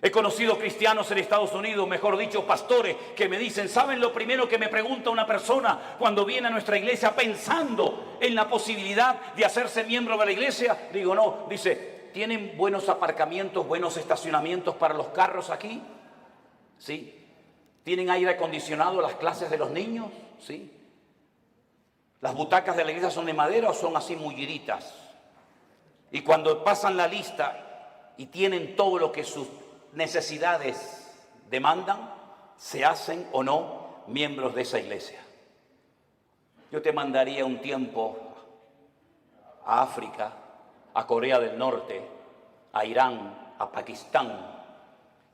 He conocido cristianos en Estados Unidos, mejor dicho, pastores, que me dicen, ¿saben lo primero que me pregunta una persona cuando viene a nuestra iglesia pensando en la posibilidad de hacerse miembro de la iglesia? Digo, no, dice, ¿tienen buenos aparcamientos, buenos estacionamientos para los carros aquí? Sí. ¿Tienen aire acondicionado las clases de los niños? Sí. ¿Las butacas de la iglesia son de madera o son así mulliditas? Y cuando pasan la lista y tienen todo lo que sus necesidades demandan, ¿se hacen o no miembros de esa iglesia? Yo te mandaría un tiempo a África, a Corea del Norte, a Irán, a Pakistán,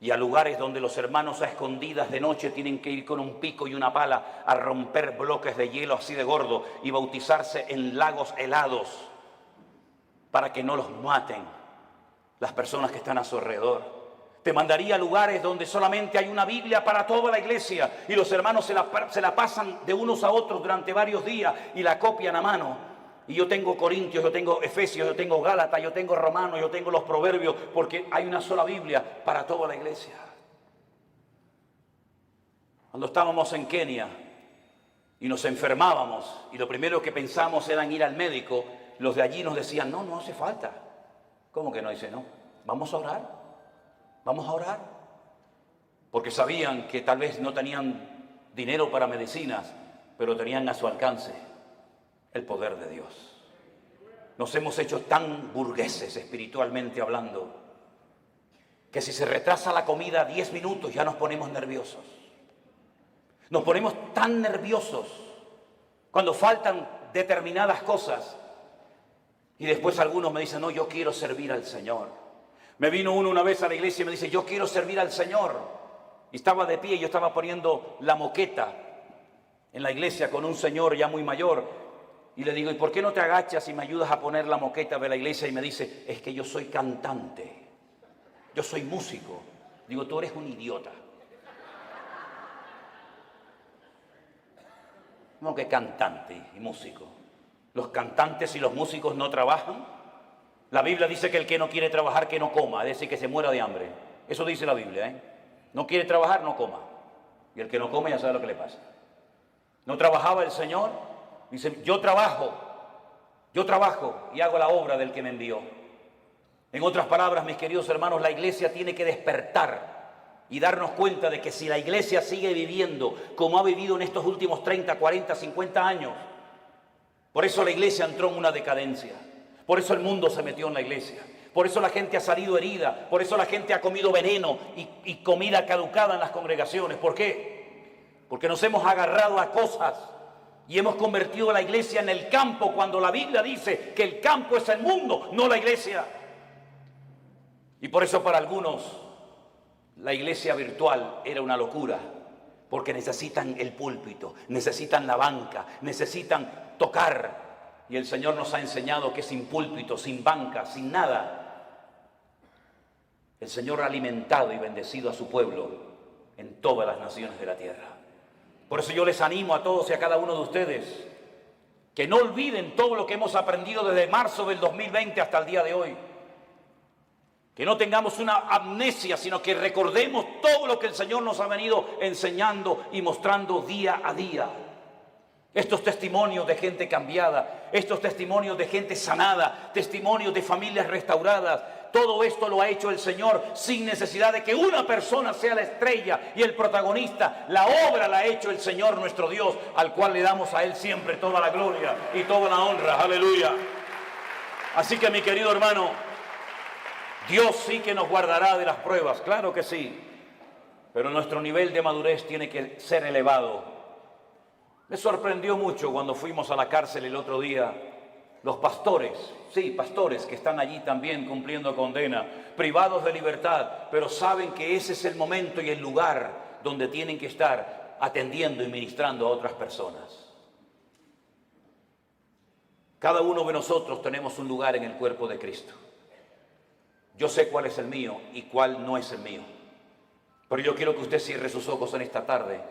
y a lugares donde los hermanos a escondidas de noche tienen que ir con un pico y una pala a romper bloques de hielo así de gordo y bautizarse en lagos helados para que no los maten las personas que están a su alrededor. Te mandaría a lugares donde solamente hay una Biblia para toda la iglesia y los hermanos se la pasan de unos a otros durante varios días y la copian a mano. Y yo tengo Corintios, yo tengo Efesios, yo tengo Gálatas, yo tengo Romanos, yo tengo los Proverbios, porque hay una sola Biblia para toda la iglesia. Cuando estábamos en Kenia y nos enfermábamos y lo primero que pensamos era en ir al médico, los de allí nos decían, no, no hace falta. ¿Cómo que no? Dice, no, vamos a orar, vamos a orar. Porque sabían que tal vez no tenían dinero para medicinas, pero tenían a su alcance el poder de Dios. Nos hemos hecho tan burgueses espiritualmente hablando que si se retrasa la comida 10 minutos ya nos ponemos nerviosos. Nos ponemos tan nerviosos cuando faltan determinadas cosas y después algunos me dicen, no, yo quiero servir al Señor. Me vino uno una vez a la iglesia y me dice, yo quiero servir al Señor. Y estaba de pie y yo estaba poniendo la moqueta en la iglesia con un señor ya muy mayor. Y le digo, ¿y por qué no te agachas y me ayudas a poner la moqueta de la iglesia? Y me dice, es que yo soy cantante, yo soy músico. Digo, tú eres un idiota. ¿Cómo que cantante y músico? ¿Los cantantes y los músicos no trabajan? La Biblia dice que el que no quiere trabajar, que no coma, es decir, que se muera de hambre. Eso dice la Biblia, ¿eh? No quiere trabajar, no coma. Y el que no come ya sabe lo que le pasa. ¿No trabajaba el Señor? Dice, yo trabajo y hago la obra del que me envió. En otras palabras, mis queridos hermanos, la iglesia tiene que despertar y darnos cuenta de que si la iglesia sigue viviendo como ha vivido en estos últimos 30, 40, 50 años, por eso la iglesia entró en una decadencia, por eso el mundo se metió en la iglesia, Por eso la gente ha salido herida, por eso la gente ha comido veneno y comida caducada en las congregaciones. ¿Por qué? Porque nos hemos agarrado a cosas y hemos convertido la iglesia en el campo, cuando la Biblia dice que el campo es el mundo, no la iglesia. Y por eso para algunos la iglesia virtual era una locura, porque necesitan el púlpito, necesitan la banca, necesitan tocar. Y el Señor nos ha enseñado que sin púlpito, sin banca, sin nada, el Señor ha alimentado y bendecido a su pueblo en todas las naciones de la tierra. Por eso yo les animo a todos y a cada uno de ustedes que no olviden todo lo que hemos aprendido desde marzo del 2020 hasta el día de hoy. Que no tengamos una amnesia, sino que recordemos todo lo que el Señor nos ha venido enseñando y mostrando día a día. Estos testimonios de gente cambiada, estos testimonios de gente sanada, testimonios de familias restauradas, todo esto lo ha hecho el Señor sin necesidad de que una persona sea la estrella y el protagonista. La obra la ha hecho el Señor nuestro Dios, al cual le damos a Él siempre toda la gloria y toda la honra. Aleluya. Así que, mi querido hermano, Dios sí que nos guardará de las pruebas, claro que sí, pero nuestro nivel de madurez tiene que ser elevado. Me sorprendió mucho cuando fuimos a la cárcel el otro día, los pastores, sí, pastores que están allí también cumpliendo condena, privados de libertad, pero saben que ese es el momento y el lugar donde tienen que estar atendiendo y ministrando a otras personas. Cada uno de nosotros tenemos un lugar en el cuerpo de Cristo. Yo sé cuál es el mío y cuál no es el mío. Pero yo quiero que usted cierre sus ojos en esta tarde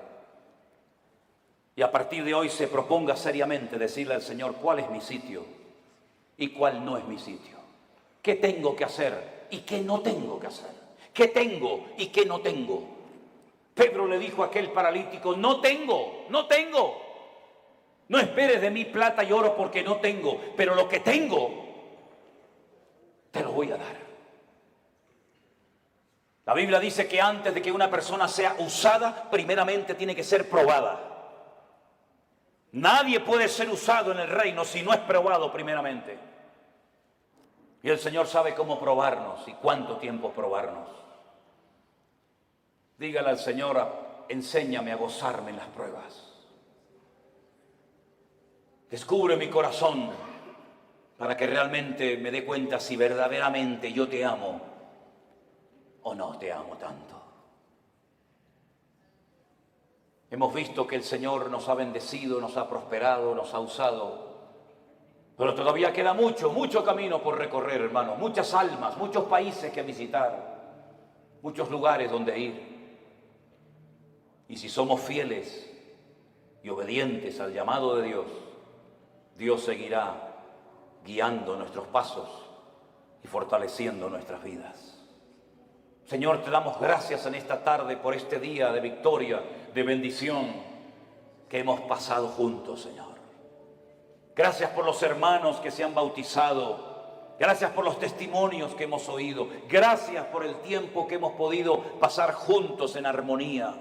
y a partir de hoy se proponga seriamente decirle al Señor cuál es mi sitio y cuál no es mi sitio. ¿Qué tengo que hacer y qué no tengo que hacer? ¿Qué tengo y qué no tengo? Pedro le dijo a aquel paralítico: no tengo. No esperes de mí plata y oro porque no tengo, pero lo que tengo te lo voy a dar. La Biblia dice que antes de que una persona sea usada, primeramente tiene que ser probada. Nadie puede ser usado en el reino si no es probado primeramente. Y el Señor sabe cómo probarnos y cuánto tiempo probarnos. Dígale al Señor: enséñame a gozarme en las pruebas. Descubre mi corazón para que realmente me dé cuenta si verdaderamente yo te amo o no te amo tanto. Hemos visto que el Señor nos ha bendecido, nos ha prosperado, nos ha usado, pero todavía queda mucho camino por recorrer, hermanos, muchas almas, muchos países que visitar, muchos lugares donde ir. Y si somos fieles y obedientes al llamado de Dios, Dios seguirá guiando nuestros pasos y fortaleciendo nuestras vidas. Señor, te damos gracias en esta tarde por este día de victoria, de bendición que hemos pasado juntos, Señor. Gracias por los hermanos que se han bautizado. Gracias por los testimonios que hemos oído. Gracias por el tiempo que hemos podido pasar juntos en armonía.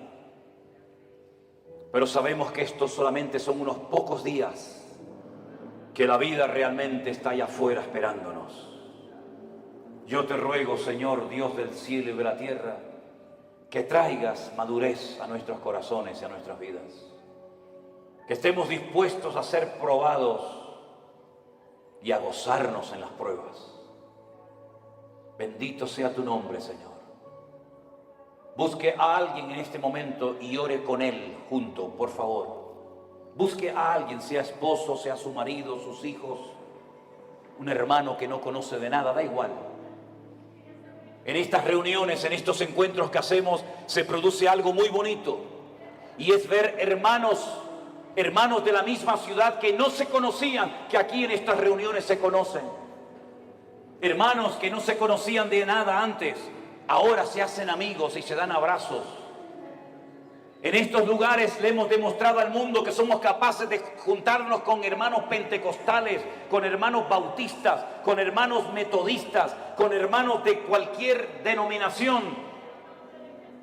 Pero sabemos que estos solamente son unos pocos días, que la vida realmente está allá afuera esperándonos. Yo te ruego, Señor, Dios del cielo y de la tierra, que traigas madurez a nuestros corazones y a nuestras vidas. Que estemos dispuestos a ser probados y a gozarnos en las pruebas. Bendito sea tu nombre, Señor. Busque a alguien en este momento y ore con él junto, por favor. Busque a alguien, sea esposo, sea su marido, sus hijos, un hermano que no conoce de nada, da igual. En estas reuniones, en estos encuentros que hacemos, se produce algo muy bonito. Y es ver hermanos de la misma ciudad que no se conocían, que aquí en estas reuniones se conocen. Hermanos que no se conocían de nada antes, ahora se hacen amigos y se dan abrazos. En estos lugares le hemos demostrado al mundo que somos capaces de juntarnos con hermanos pentecostales, con hermanos bautistas, con hermanos metodistas, con hermanos de cualquier denominación.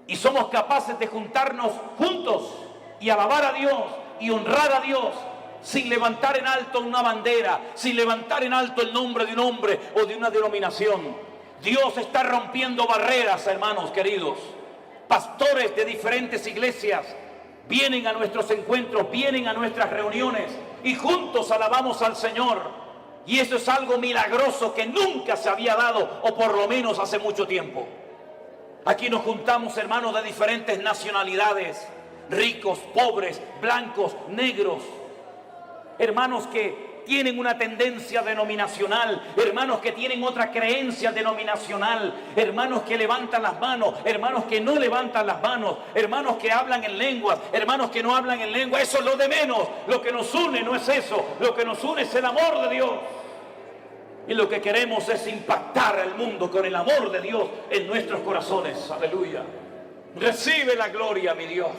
Y somos capaces de juntarnos juntos y alabar a Dios y honrar a Dios sin levantar en alto una bandera, sin levantar en alto el nombre de un hombre o de una denominación. Dios está rompiendo barreras, hermanos queridos. Pastores de diferentes iglesias vienen a nuestros encuentros, vienen a nuestras reuniones y juntos alabamos al Señor. Y eso es algo milagroso que nunca se había dado, o por lo menos hace mucho tiempo. Aquí nos juntamos hermanos de diferentes nacionalidades, ricos, pobres, blancos, negros, hermanos que tienen una tendencia denominacional, hermanos que tienen otra creencia denominacional, hermanos que levantan las manos, hermanos que no levantan las manos, hermanos que hablan en lenguas, hermanos que no hablan en lengua. Eso es lo de menos. Lo que nos une no es eso, lo que nos une es el amor de Dios. Y lo que queremos es impactar al mundo con el amor de Dios en nuestros corazones. Aleluya. Recibe la gloria, mi Dios.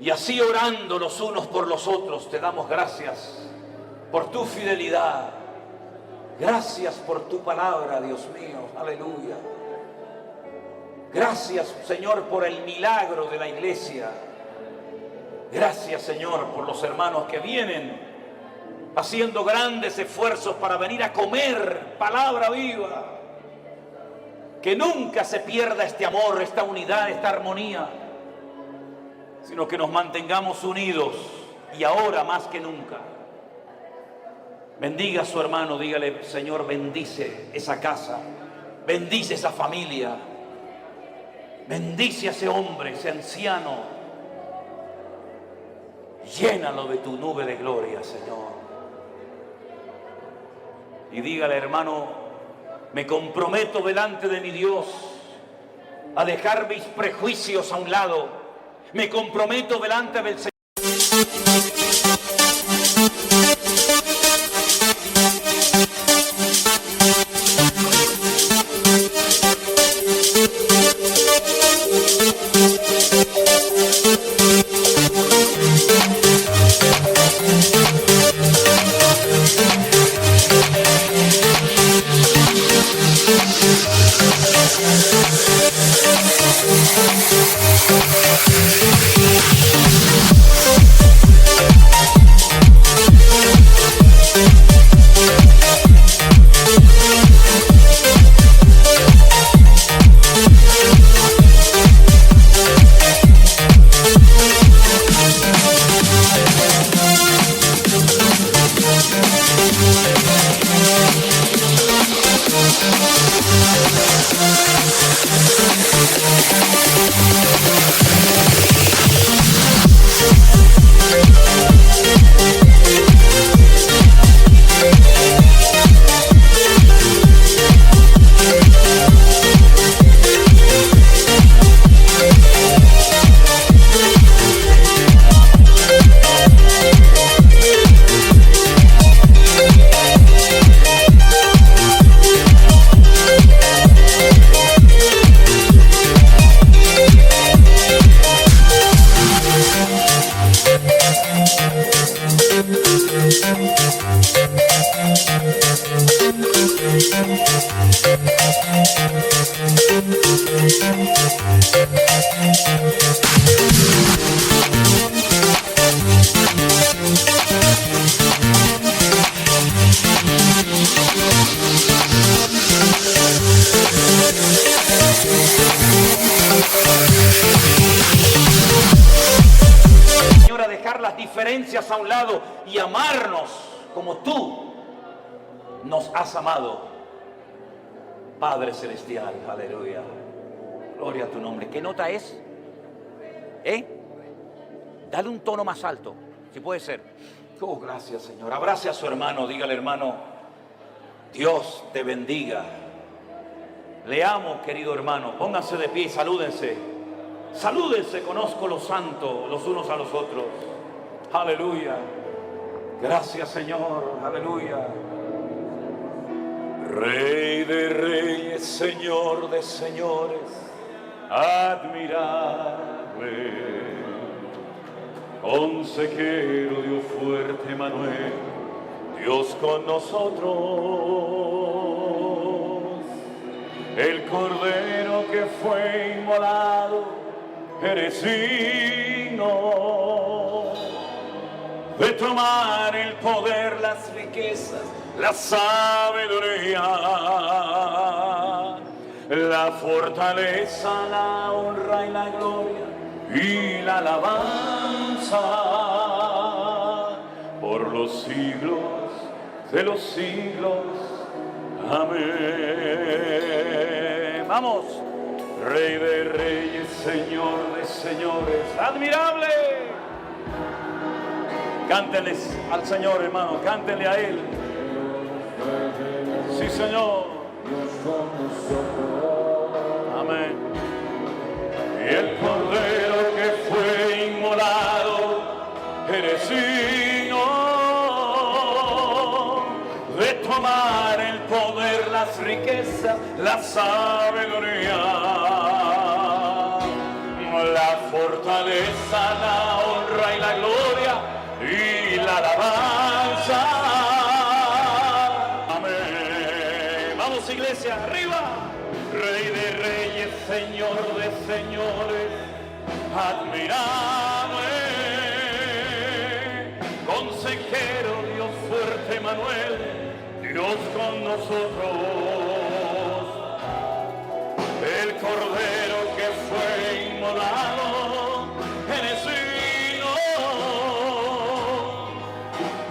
Y así orando los unos por los otros, te damos gracias por tu fidelidad. Gracias por tu palabra, Dios mío. Aleluya. Gracias, Señor, por el milagro de la iglesia. Gracias, Señor, por los hermanos que vienen haciendo grandes esfuerzos para venir a comer palabra viva. Que nunca se pierda este amor, esta unidad, esta armonía, sino que nos mantengamos unidos, y ahora más que nunca. Bendiga a su hermano, dígale: Señor, bendice esa casa, bendice esa familia, bendice a ese hombre, ese anciano. Llénalo de tu nube de gloria, Señor. Y dígale: hermano, me comprometo delante de mi Dios a dejar mis prejuicios a un lado. Me comprometo delante del Señor. Señor, a dejar las diferencias a un lado y amarnos como tú nos has amado. Padre Celestial, aleluya. Gloria a tu nombre. ¿Qué nota es? Dale un tono más alto, si puede ser. Oh, gracias, Señor. Abrace a su hermano, dígale: hermano, Dios te bendiga. Le amo, querido hermano. Pónganse de pie y salúdense. Salúdense, conozco los santos los unos a los otros. Aleluya. Gracias, Señor. Aleluya. Rey de reyes, Señor de señores, admirable, consejero, Dios fuerte, Manuel, Dios con nosotros, el Cordero que fue inmolado, eres digno de tomar el poder, las riquezas, la sabiduría, la fortaleza, la honra y la gloria y la alabanza por los siglos de los siglos. Amén. Vamos. Rey de reyes, Señor de señores, admirable. Cántenles al Señor, hermano, cántenle a Él. Sí, Señor. Amén. Y el Cordero que fue inmolado eres digno de tomar el poder, las riquezas, la sabiduría, la fortaleza, la honra y la gloria y la alabanza. Amén. Vamos, iglesia, arriba. Rey de reyes, Señor de señores, admirable, consejero, Dios fuerte, Manuel, Dios con nosotros, el Cordero que fue inmolado, eres digno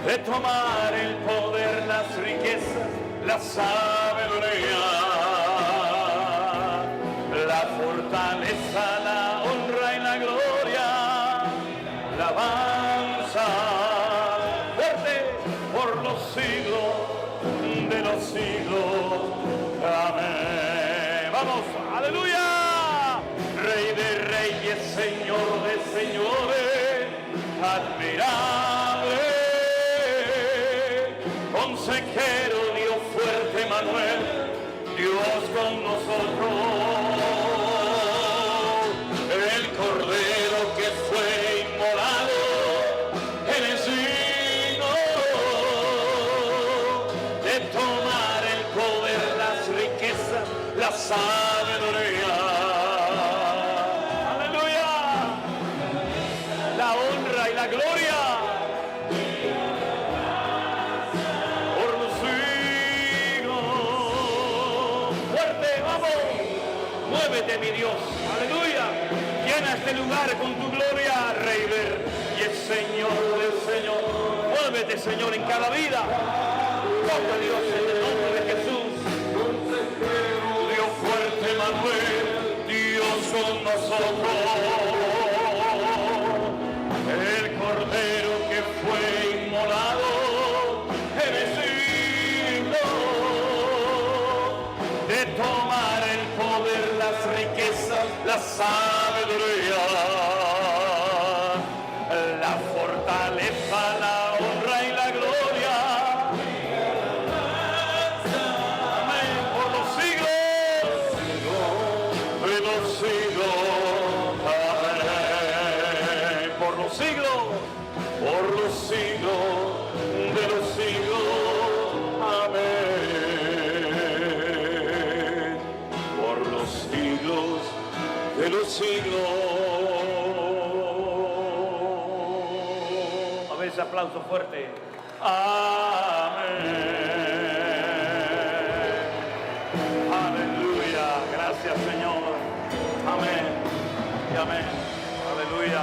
de tomar el poder, las riquezas, la sabiduría, la fortaleza, la honra y la gloria, la alabanza, fuerte por los siglos de los siglos. Amén. Vamos, aleluya. Rey de reyes, Señor de señores, admirable, consejero, Dios fuerte, Manuel, Dios con nosotros, el Cordero que fue inmolado, Él es digno de tomar el poder, las riquezas, la sabiduría, aleluya, la honra y la gloria por los siglos. Fuerte, vamos, muévete, mi Dios, aleluya, llena este lugar con tu gloria, Rey y el Señor del Señor. Muévete, Señor, en cada vida. Toca, Dios, en el nombre de Jesús. Dios fuerte, Manuel, Dios con nosotros, el Cordero que fue inmolado, eres digno de tomar el poder, las riquezas, la sabiduría, la fortaleza, la honra y la gloria. Amén. Por los siglos de los siglos. Amén. Por los siglos de los siglos. Amén. Por los siglos de los siglos. A ver ese aplauso fuerte. Amén. Aleluya. Gracias, Señor. Amén. Y amén. Aleluya.